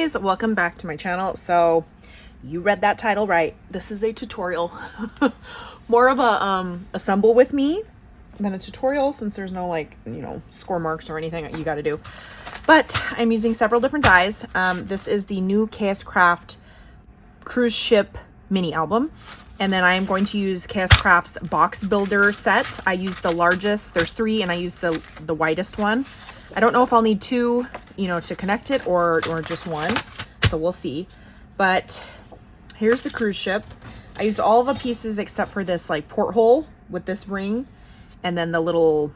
guys, welcome back to my channel. So you read that title right. This is a tutorial. More of a assemble with me than a tutorial, since there's no like, score marks or anything that you got to do. But I'm using several different dies. This is the new KS Craft cruise ship mini album. And then I am going to use KS Craft's box builder set. I use the largest, there's 3, and I use the widest one. I don't know if I'll need 2, to connect it or just 1. So we'll see. But here's the cruise ship. I used all the pieces except for this like porthole with this ring and then the little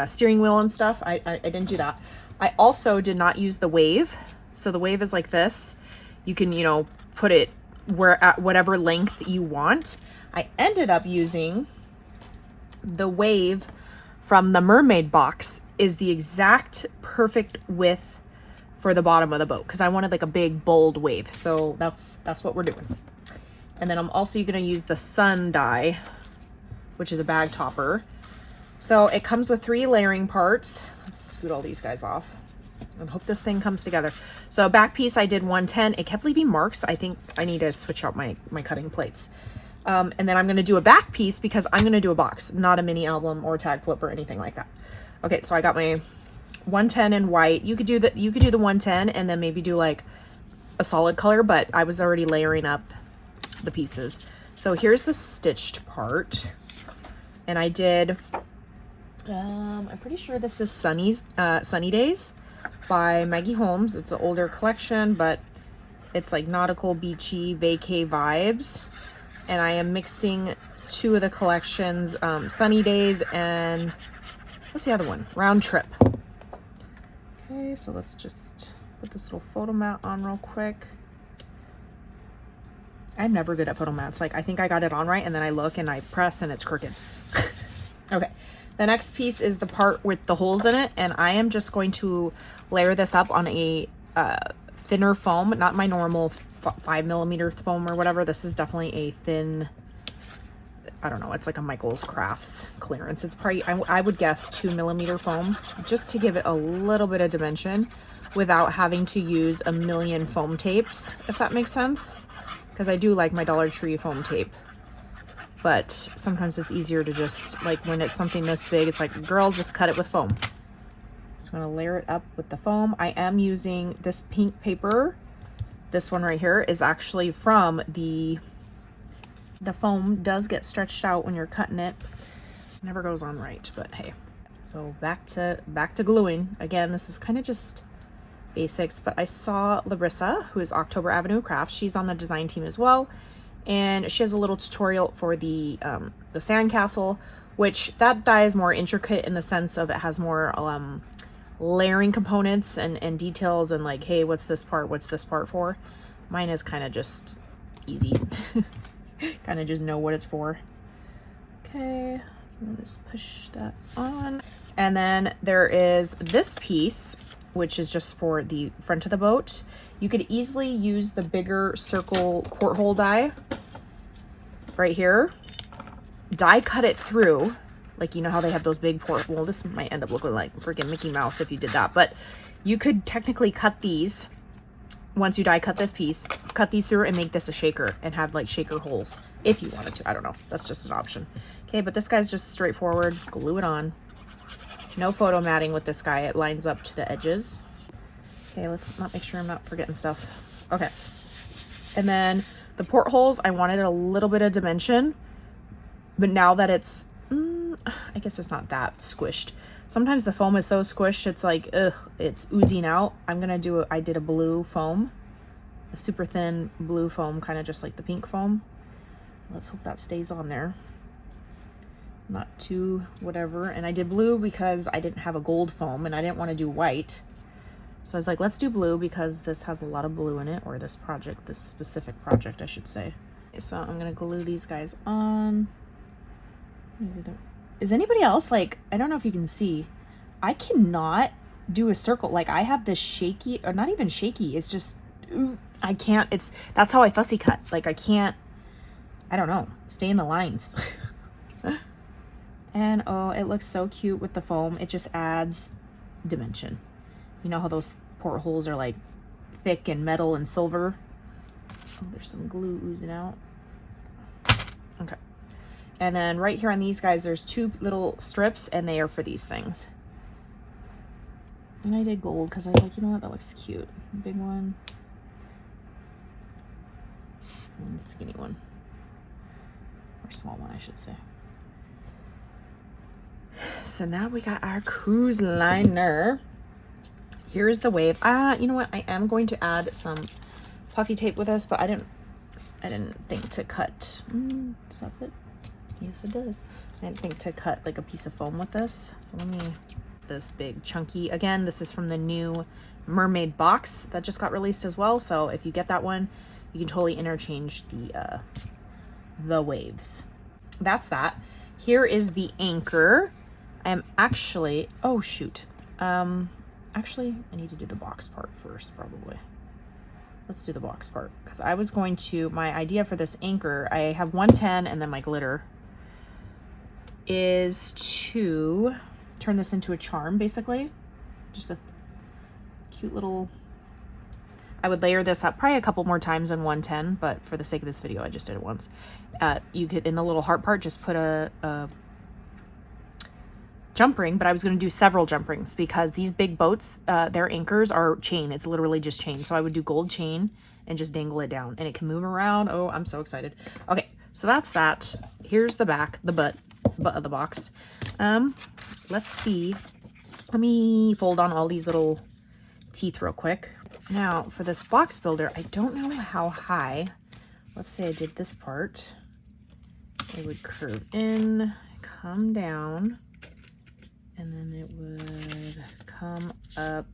steering wheel and stuff. I didn't do that. I also did not use the wave. So the wave is like this. You can, put it at whatever length you want. I ended up using the wave from the mermaid box. Is the exact perfect width for the bottom of the boat, because I wanted like a big bold wave. So that's what we're doing. And then I'm also going to use the sun die, which is a bag topper. So it comes with 3 layering parts. Let's scoot all these guys off and hope this thing comes together. So back piece, I did 110. It kept leaving marks. I think I need to switch out my cutting plates. And then I'm going to do a back piece because I'm going to do a box, not a mini album or tag flip or anything like that. Okay, so I got my 110 in white. You could do the 110 and then maybe do like a solid color, but I was already layering up the pieces. So here's the stitched part. And I did I'm pretty sure this is Sunny Days by Maggie Holmes. It's an older collection, but it's like nautical, beachy, vacay vibes. And I am mixing 2 of the collections, Sunny Days and what's the other one? Round Trip. Okay, so let's just put this little photo mat on real quick. I'm never good at photo mats. Like, I think I got it on right, and then I look and I press and it's crooked. Okay, the next piece is the part with the holes in it, and I am just going to layer this up on a thinner foam, not my normal 5mm foam or whatever. This is definitely a thin, I don't know, it's like a Michael's Crafts clearance. It's probably, I would guess 2mm foam, just to give it a little bit of dimension without having to use a million foam tapes, if that makes sense. Because I do like my Dollar Tree foam tape, but sometimes it's easier to just, like when it's something this big, it's like, girl, just cut it with foam. So I'm gonna layer it up with the foam. I am using this pink paper. This one right here is actually from the foam does get stretched out when you're cutting it. Never goes on right, but hey. So back to gluing. Again, this is kind of just basics, but I saw Larissa, who is October Avenue Crafts. She's on the design team as well. And she has a little tutorial for the sandcastle, which that die is more intricate in the sense of it has more layering components and details and like, hey, what's this part for? Mine is kind of just easy. Kind of just know what it's for. Okay, so I'm gonna just push that on. And then there is this piece, which is just for the front of the boat. You could easily use the bigger circle porthole die right here. Die cut it through, like, how they have those big well, this might end up looking like freaking Mickey Mouse if you did that, but you could technically cut these. Once you die cut this piece, cut these through and make this a shaker and have like shaker holes if you wanted to. I don't know. That's just an option. Okay, but this guy's just straightforward. Glue it on. No photo matting with this guy. It lines up to the edges. Okay, let's not make sure I'm not forgetting stuff. Okay. And then the portholes, I wanted a little bit of dimension, but now that it's, I guess it's not that squished. Sometimes the foam is so squished, it's like, ugh, it's oozing out. I did a blue foam, a super thin blue foam, kind of just like the pink foam. Let's hope that stays on there. Not too whatever. And I did blue because I didn't have a gold foam and I didn't want to do white. So I was like, let's do blue because this has a lot of blue in it, or this specific project, I should say. So I'm going to glue these guys on. Is anybody else, like, I don't know if you can see, I cannot do a circle. Like, I have this shaky, or not even shaky, it's just, I can't, that's how I fussy cut. Like, I can't, I don't know, stay in the lines. And oh, it looks so cute with the foam. It just adds dimension. You know how those portholes are like thick and metal and silver. Oh, there's some glue oozing out. Okay. And then right here on these guys, there's 2 little strips, and they are for these things. And I did gold because I was like, you know what, that looks cute. Big one. And skinny one. Or small one, I should say. So now we got our cruise liner. Here's the wave. You know what? I am going to add some puffy tape with this, but I didn't think to cut. Does that fit? Yes, it does. I didn't think to cut like a piece of foam with this. So let me, this big chunky, again, this is from the new mermaid box that just got released as well. So if you get that one, you can totally interchange the waves. That's that. Here is the anchor. I am actually, oh shoot. Actually, I need to do the box part first, probably. Let's do the box part, because I was going to, my idea for this anchor, I have 110 and then my glitter, is to turn this into a charm, basically. Just a cute little, I would layer this up probably a couple more times than 110, but for the sake of this video, I just did it once. You could, in the little heart part, just put a jump ring, but I was going to do several jump rings because these big boats, their anchors are chain. It's literally just chain. So I would do gold chain and just dangle it down, and it can move around. Oh, I'm so excited. Okay, so that's that. Here's the back, the butt of the box. Let's see. Let me fold on all these little teeth real quick. Now for this box builder, I don't know how high. Let's say I did this part. It would curve in, come down, and then it would come up.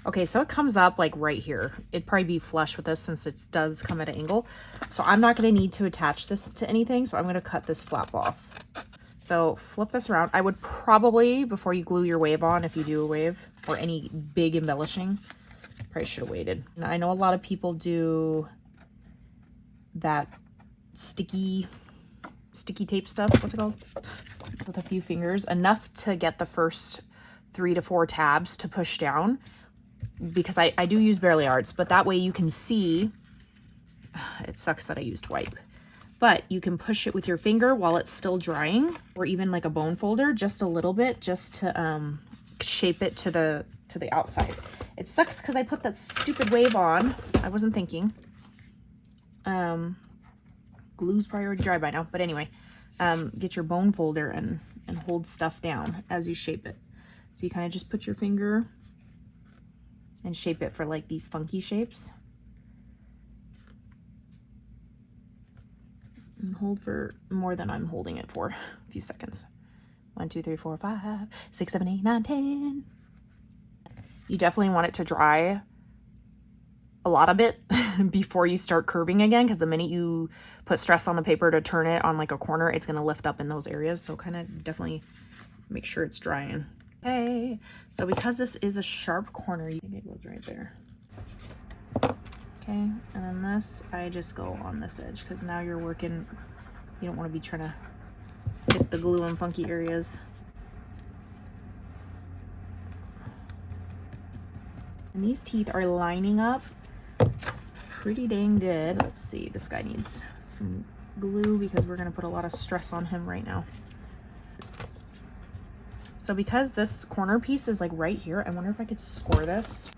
Okay, so it comes up like right here. It'd probably be flush with this since it does come at an angle. So I'm not going to need to attach this to anything. So I'm going to cut this flap off. So flip this around. I would probably, before you glue your wave on, if you do a wave or any big embellishing, probably should have waited. Now, I know a lot of people do that sticky tape stuff. What's it called? With a few fingers, enough to get the first 3 to 4 tabs to push down, because I do use Barely Arts, but that way you can see. It sucks that I used wipe, but you can push it with your finger while it's still drying, or even like a bone folder, just a little bit, just to shape it to the outside. It sucks because I put that stupid wave on. I wasn't thinking. Glue's probably already dry by now, but anyway, get your bone folder and hold stuff down as you shape it. So you kind of just put your finger and shape it for like these funky shapes. And hold for more than I'm holding it for, a few seconds. 1, 2, 3, 4, 5, 6, 7, 8, 9, 10. You definitely want it to dry a lot of it before you start curving again, because the minute you put stress on the paper to turn it on like a corner, it's going to lift up in those areas. So kind of definitely make sure it's drying. Okay, so because this is a sharp corner, you think it goes right there. Okay, and then this, I just go on this edge, because now you're working, you don't want to be trying to stick the glue in funky areas. And these teeth are lining up pretty dang good. Let's see, this guy needs some glue because we're going to put a lot of stress on him right now. So because this corner piece is like right here, I wonder if I could score this.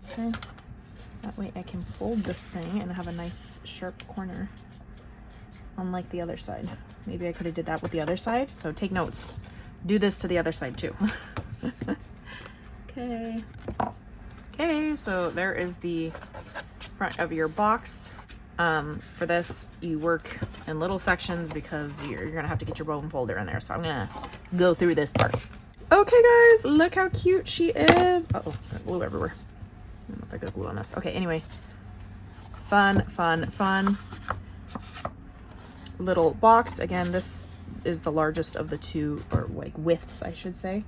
Okay, that way I can fold this thing and have a nice sharp corner, unlike the other side. Maybe I could have did that with the other side, so take notes. Do this to the other side too. Okay, so there is the front of your box. For this, you work in little sections because you're gonna have to get your bone folder in there. So I'm gonna go through this part. Okay guys, look how cute she is. Uh-oh, got glue everywhere. I don't know if I got glue on this. Okay, anyway. Fun little box. Again, this is the largest of the two, or like widths, I should say.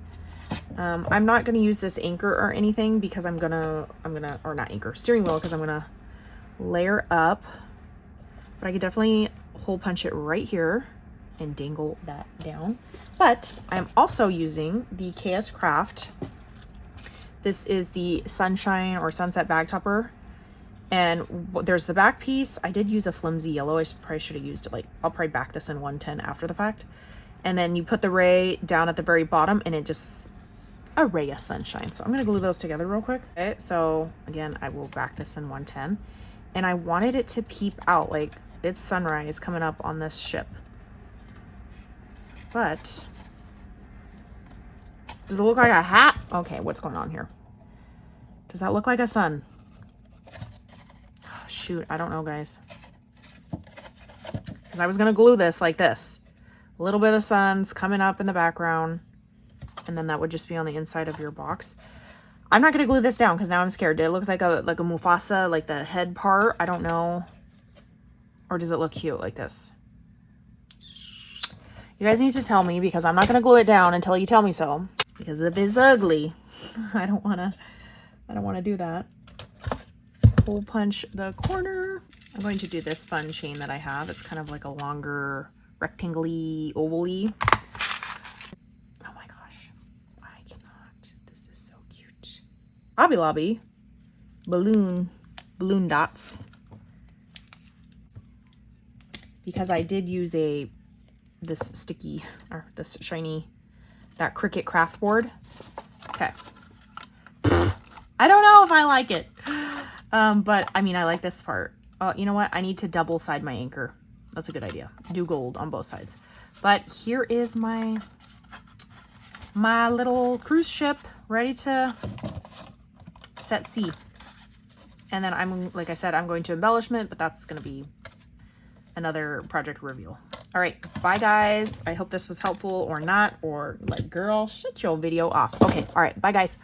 I'm not going to use this anchor or anything because I'm gonna, or not anchor, steering wheel, because I'm going to layer up, but I could definitely hole punch it right here and dangle that down. But I'm also using the KS Craft. This is the Sunshine or Sunset bag topper. And there's the back piece. I did use a flimsy yellow. I probably should have used it. Like, I'll probably back this in 110 after the fact. And then you put the ray down at the very bottom and it just, a ray of sunshine. So I'm going to glue those together real quick. Okay, so again, I will back this in 110. And I wanted it to peep out like it's sunrise coming up on this ship. But does it look like a hat? Okay, what's going on here? Does that look like a sun? Oh, shoot, I don't know, guys. Because I was going to glue this like this. A little bit of suns coming up in the background. And then that would just be on the inside of your box. I'm not going to glue this down because now I'm scared. It looks like a Mufasa, like the head part. I don't know. Or does it look cute like this? You guys need to tell me because I'm not going to glue it down until you tell me so. Because if it's ugly, I don't want to do that. Hole punch the corner. I'm going to do this fun chain that I have. It's kind of like a longer rectangle-y, oval-y. Oh my gosh. I cannot. This is so cute. Hobby Lobby. Balloon dots. Because I did use this sticky, or this shiny, that Cricut craft board. Okay. I don't know if I like it. But I mean, I like this part. You know what? I need to double side my anchor. That's a good idea. Do gold on both sides. But here is my little cruise ship ready to set sea. And then like I said, I'm going to embellishment, but that's going to be another project reveal. All right, bye guys. I hope this was helpful or not, or like, girl, shut your video off. Okay, all right, bye guys.